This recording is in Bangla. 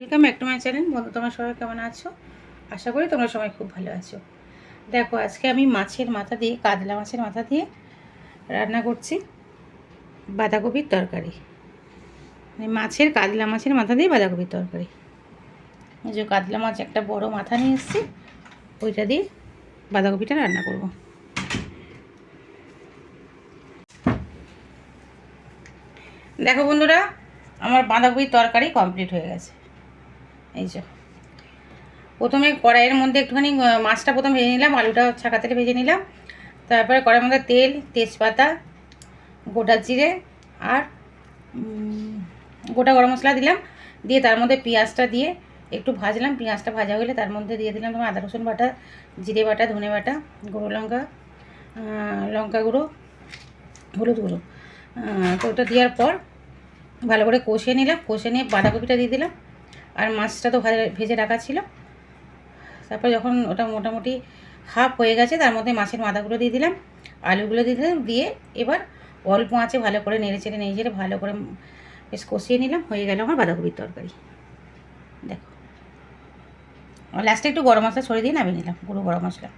Welcome back to my channel. বন্ধু, তোমরা সবাই কেমন আছো? আশা করি তোমরা সবাই খুব ভালো আছো। দেখো, আজকে আমি মাছের মাথা দিয়ে, কাতলা মাছের মাথা দিয়ে রান্না করছি বাঁধাকপির তরকারি। মানে মাছের, কাতলা মাছের মাথা দিয়ে বাঁধাকপির তরকারি। এই যে কাতলা মাছ একটা বড় মাথা নিয়ে এসেছি, ওইটা দিয়ে বাঁধাকপিটা রান্না করব। দেখো বন্ধুরা, আমার বাঁধাকপির তরকারি কমপ্লিট হয়ে গেছে। এই যে প্রথমে কড়াইয়ের মধ্যে একটুখানি মাছটা প্রথমে ভেজে নিলাম, আলুটা ছাকা তেলে ভেজে নিলাম। তারপরে কড়াইয়ের মধ্যে তেল, তেজপাতা, গোটা জিরে আর গোটা গরম মশলা দিলাম। দিয়ে তার মধ্যে পেঁয়াজটা দিয়ে একটু ভাজলাম। পেঁয়াজটা ভাজা হলে তার মধ্যে দিয়ে দিলাম তোমার আদা রসুন বাটা, জিরে বাটা, ধনে বাটা, গুঁড়ো লঙ্কা, লঙ্কা গুঁড়ো, হলুদ গুঁড়ো। তো ওটা দেওয়ার পর ভালো করে কষিয়ে নিলাম। কষে নিয়ে বাঁধাকপিটা দিয়ে দিলাম। আর মাছটা তো ভেজে রাখা ছিল। তারপর যখন ওটা মোটামুটি হাফ হয়ে গেছে, তার মধ্যে মাছের মাথাগুলো দিয়ে দিলাম, আলুগুলো দিয়ে দিলাম। দিয়ে এবার অল্প আঁচে ভালো করে নেড়ে চেড়ে ভালো করে বেশ কষিয়ে নিলাম। হয়ে গেল আমার বাঁধাকপির তরকারি। দেখো, লাস্টে একটু গরম মশলা ছড়িয়ে দিয়ে নামিয়ে নিলাম, গুঁড়ো গরম মশলা।